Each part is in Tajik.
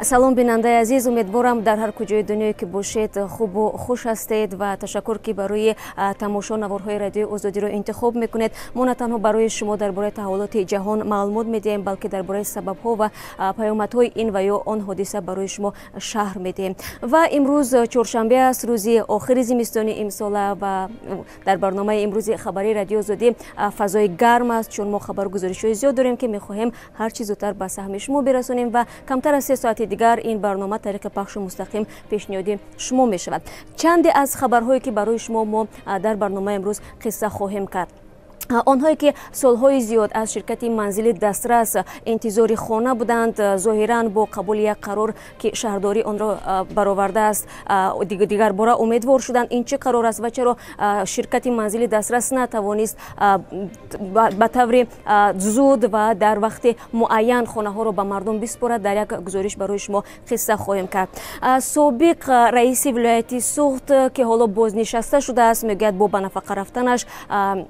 салом бинандаи азиз, умедворам дар ҳар куҷои дунёе ки бошед хубу хуш ҳастед ва ташаккур ки барои тамошо наворҳои радиои озодиро интихоб мекунед. мо на танҳо барои шумо дар бораи таҳволоти ҷаҳон маълумот медиҳем, балки дар бораи сабабҳо ва паёмадҳои ин ва ё он ҳодиса барои шумо шаҳр медиҳем. Ва имрӯз чоршанбе аст, рӯзи охири зимистони имсола ва дар барномаи имрӯзи хабари радиои озодӣ фазои гарм аст, чун мо хабару гузоришҳои зиёд дорем ки мехоҳем ҳарчи зудтар ба саҳми шумо бирасонем ва камтар аз 3 соати дигар ин барнома тариқи пахшу мустақим пешниҳоди шумо мешавад. Чанде аз хабарҳое ки барои шумо мо дар барномаи имрӯз қисса хоҳем кард. онҳое ки солҳои зиёд аз ширкати манзили дастрас интизори хона буданд, зоҳиран бо қабули як қарор ки шаҳрдорӣ онро баровардааст, дигар бора умедвор шуданд ин чӣ қарор аст ва чаро ширкати манзили дастрас натавонист ба таври зуд ва дар вақти муайян хонаҳоро ба мардум биспорад. дар як гузориш барои шумо қисса хоҳем кард. собиқ раиси вилояти суғд ки ҳоло бознишаста шудааст, мегӯяд бо ба нафақа рафтанаш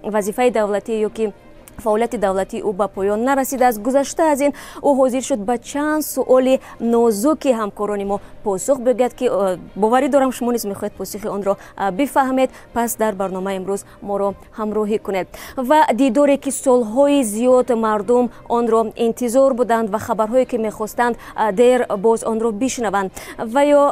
вазифаи давлатӣ ё ки фаъолияти давлатӣ ӯ ба поён нарасидааст. гузашта аз ин ӯ ҳозир шуд ба чанд суоли нозуки ҳамкорони мо посух бигӯяд ки боварӣ дорам шумо низ мехоҳед посухи онро бифаҳмед. пас дар барномаи имрӯз моро ҳамроҳӣ кунед ва дидоре ки солҳои зиёд мардум онро интизор буданд ва хабарҳое ки мехостанд дер боз онро бишнаванд ва ё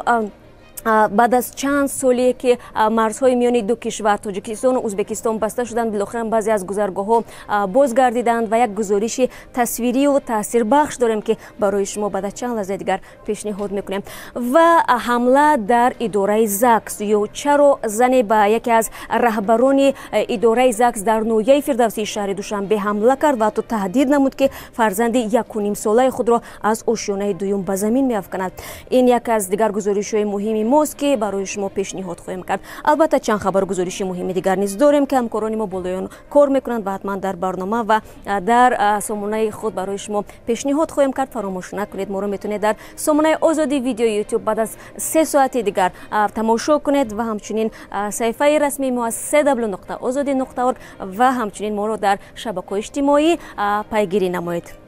баъд аз чанд соле ки марзҳои миёни ду кишвар Тоҷикистону Узбекистон баста шуданд, билохиран баъзе аз гузаргоҳҳо бозгардиданд ва як гузориши тасвирию таъсирбахш дорем ки барои шумо баъд аз чанд лаҳзаи дигар пешниҳод мекунем. ва ҳамла дар идораи ЗАГС ё чаро зане ба яке аз раҳбарони идораи ЗАГС дар ноҳияи Фирдавсии шаҳри Душанбе ҳамла кард ва ҳатто таҳдид намуд ки фарзанди 1,5-солаи худро аз ошёнаи дуюм ба замин меафканад. ин яке аз дигар гузоришҳои муҳими мост ки барои шумо пешниҳод хоҳем кард. албатта чанд хабару гузориши муҳими дигар низ дорем ки ҳамкорони мо болоён кор мекунанд ва ҳатман дар барнома ва дар сомонаи худ барои шумо пешниҳод хоҳем кард. фаромӯш накунед, моро метавонед дар сомонаи озодӣ видеои YouTube баъд аз 3 соати дигар тамошо кунед ва ҳамчунин саҳифаи расмии мо аз www.ozodi.org ва ҳамчунин моро дар шабакаҳои иҷтимоӣ пайгирӣ намоед.